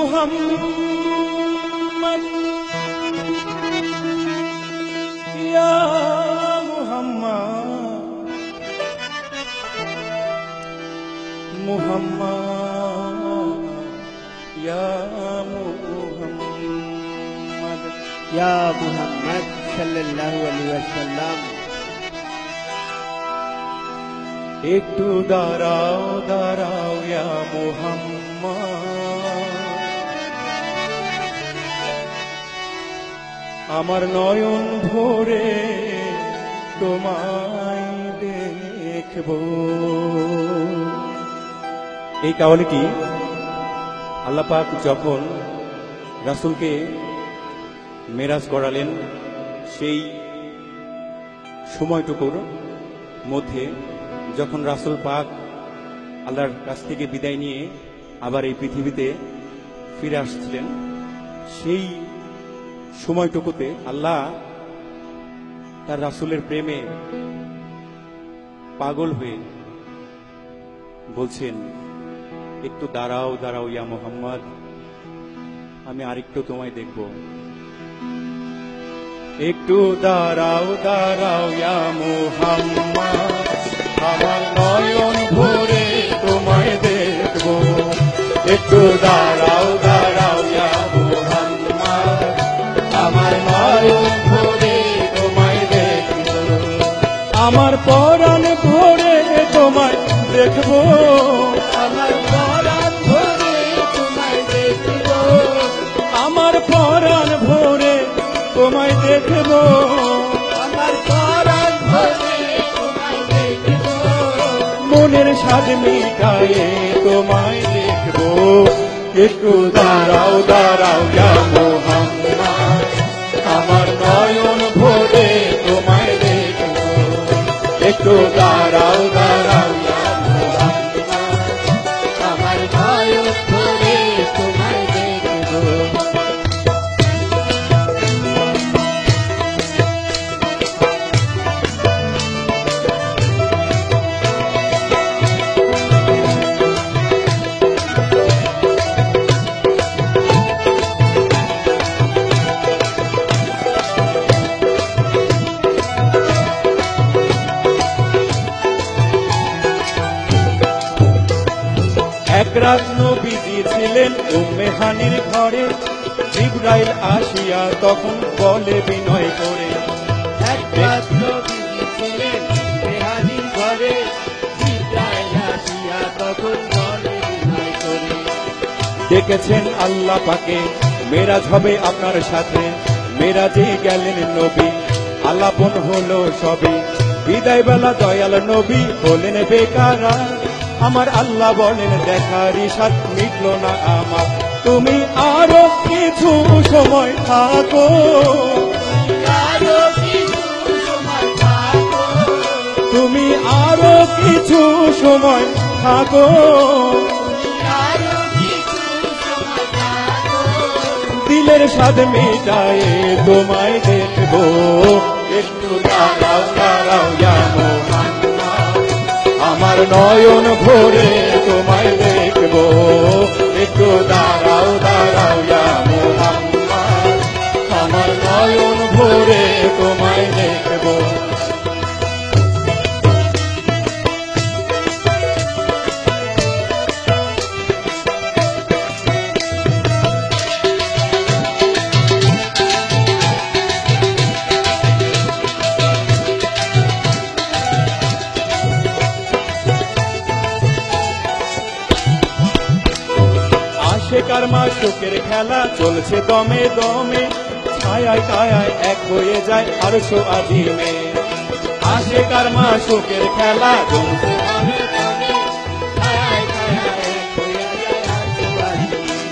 মুহাম্মদ ইয়া মুহাম্মদ মুহাম্মদ ইয়া মুহাম্মদ ইয়া মুহাম্মদ সাল্লাল্লাহু আলাইহি ওয়াসাল্লাম। একটু দাঁড়াও দাঁড়াও ইয়া মুহাম্মদ, আমার নয়ন ভরে তোমায় দেখব। এই কাহিনীটি আল্লাহ পাক যখন রাসূলকে মেরাজ করালেন, সেই সময়টুকুর মধ্যে যখন রাসূল পাক আল্লাহর কাছ থেকে বিদায় নিয়ে আবার এই পৃথিবীতে ফিরে আসছিলেন, সেই সময়টুকুতে আল্লাহ তার রাসূলের প্রেমে পাগল হয়ে বলছেন, একটু দাঁড়াও দাঁড়াও ইয়া মুহাম্মদ, আমি আরেকটু তোমায় দেখব। একটু দাঁড়াও দাঁড়াও ইয়া মুহাম্মদ, আমার নয়ন ভরে তোমায় দেখব। একটু দাঁড়াও দাঁড়াও ইয়া মুহাম্মদ, আমার নয়ন ভরে তোমায় দেখব। আমার পরাণ ভরে তোমায় দেখব, আমার পরাণ ভরে তোমায় দেখব, আমার পরাণ ভরে তোমায় দেখব, আমার পরাণ ভরে তোমায় দেখব, মনের স্বাদ মিটায়ে তোমায় দেখব। একটু দাঁড়াও দাঁড়াও ইয়া মুহাম্মদ, আমার নয়ন ভরে তোমায় দেখব। একটু দাঁড়াও দাঁড়াও ইয়া মুহাম্মদ, আমার নয়ন ভরে তোমায় দেখব। এক রাত নবীজি ছিলেন উম্মে হানির ঘরে, জিবরাইল আসিয়া তখন বলে বিনয় করে, এক রাত নবীজি ছিলেন বেহানির ঘরে, জিবরাইল আসিয়া তখন বলে বিনয় করে, ডেকেছেন আল্লাহ পাকে মেরাজ হবে আপনার সাথে। মেরাজে গেলেন নবী, আলাপন হলো সবে। বিদায় বেলা দয়াল নবী হলেন বেকারা, আমার আল্লাহ বলেন দেখার ইশাত মিটল না আমার, তুমি আরো কিছু সময় থাকো, আরো কিছু সময় থাকো, তুমি আরো কিছু সময় থাকো, আরো কিছু সময় থাকো, দিলের স্বাদ মিটায়ে তোমায় দেখব। একটু দাঁড়াও দাঁড়াও ইয়া মুহাম্মদ, আমার নয়ন ভরে তোমায় দেখব। একটু দাঁড়াও দাঁড়াও ইয়া মুহাম্মদ, আমার নয়ন ভরে তোমায় দেখব। আশেকার মাশুকের খেলা চলছে দমে দমে, ছায়ায় কায়ায় এক হয়ে যায় আরশো আজিমে। আশেকার মাশুকের খেলা চলছে দমে দমে, ছায়ায় কায়ায় এক হয়ে যায় আরশো আজিমে।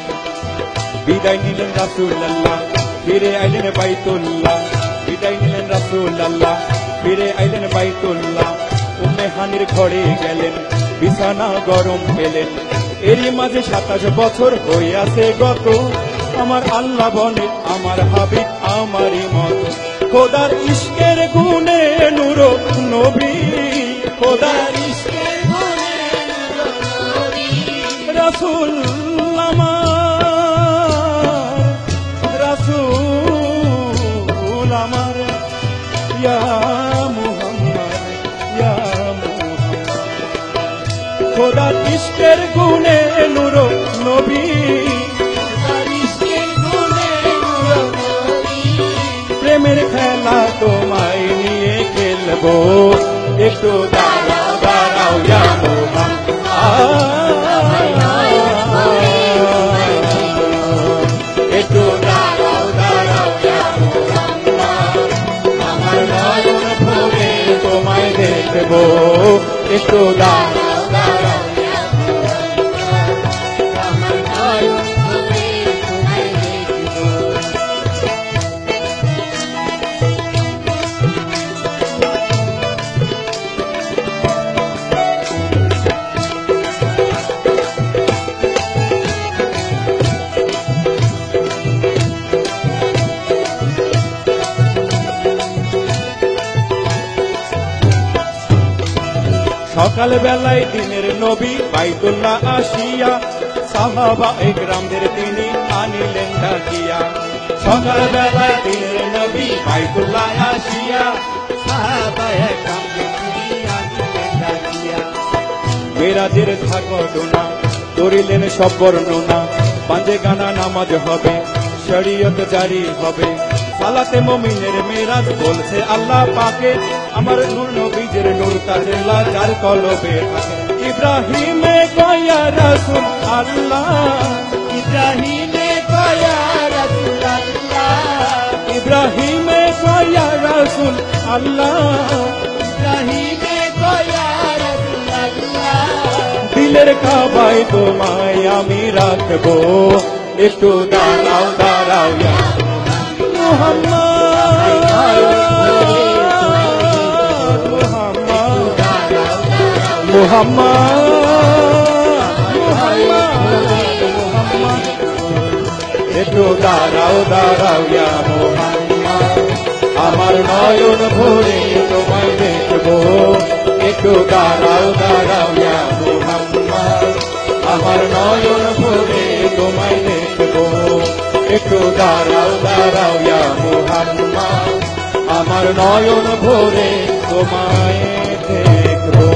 বিদায় নিলেন রাসূলুল্লাহ, ফিরে আইলেন বাইতুল্লাহ। বিদায় নিলেন রাসূলুল্লাহ, ফিরে আইলেন বাইতুল্লাহ। উম্মে হানির ঘরে গেলেন, বিছানা গরম পেলেন। এরই মাঝে 27 বছর হইয়াছে গত, আমার আল্লাহ বলে আমার হাবিব আমারই মত। খোদার ইশকের গুণে নূর নবী, খোদার ইশকের গুণে নূর নবী, রাসূল আমার দেখবো একটু দাঁড়াও দাঁড়াও ইয়া মুহাম্মদ আমার নয়ন ভরে তোমায় দেখব সকাল বেলায় দিনের নবী বাইতুল্লাহ আসিয়া সাহাবা একরামদের তিনি আনিলেন ডাকিয়া সকাল বেলায় দিনের নবী বাইতুল্লাহ আসিয়া সাহাবায়ে কামদের তিনি আনিলেন ডাকিয়া মেরাজের ঘটনা করিলেন সব বর্ণনা পাঁচে গানা নামাজ হবে শরীয়ত জারি হবে সালাতে মুমিনের মেরাজ বলছে আল্লাহ পাকে আমার নূর নবীদের নূর তাজেল্লা যার কলবে থাকে ইব্রাহিমে কয়া রাসূল আল্লাহ ইব্রাহিমে কয়া রাসূলুল্লাহ ইব্রাহিমে কয়া রাসূল আল্লাহ ইব্রাহিমে কয়া রাসূলুল্লাহ দিলের কাবায় তোমায় আমি রাখবো একটু দাঁড়াও দাঁড়াও ইয়া মুহাম্মদ একটু দাঁড়াও দাঁড়াও ইয়া মুহাম্মদ আমার নয়ন ভরে তোমায় দেখবো একটু দাঁড়াও দাঁড়াও ইয়া মুহাম্মদ আমার নয়ন ভরে তোমায় দেখবো একটু দাঁড়াও দাঁড়াও ইয়া মুহাম্মদ আমার নয়ন ভরে তোমায় দেখবো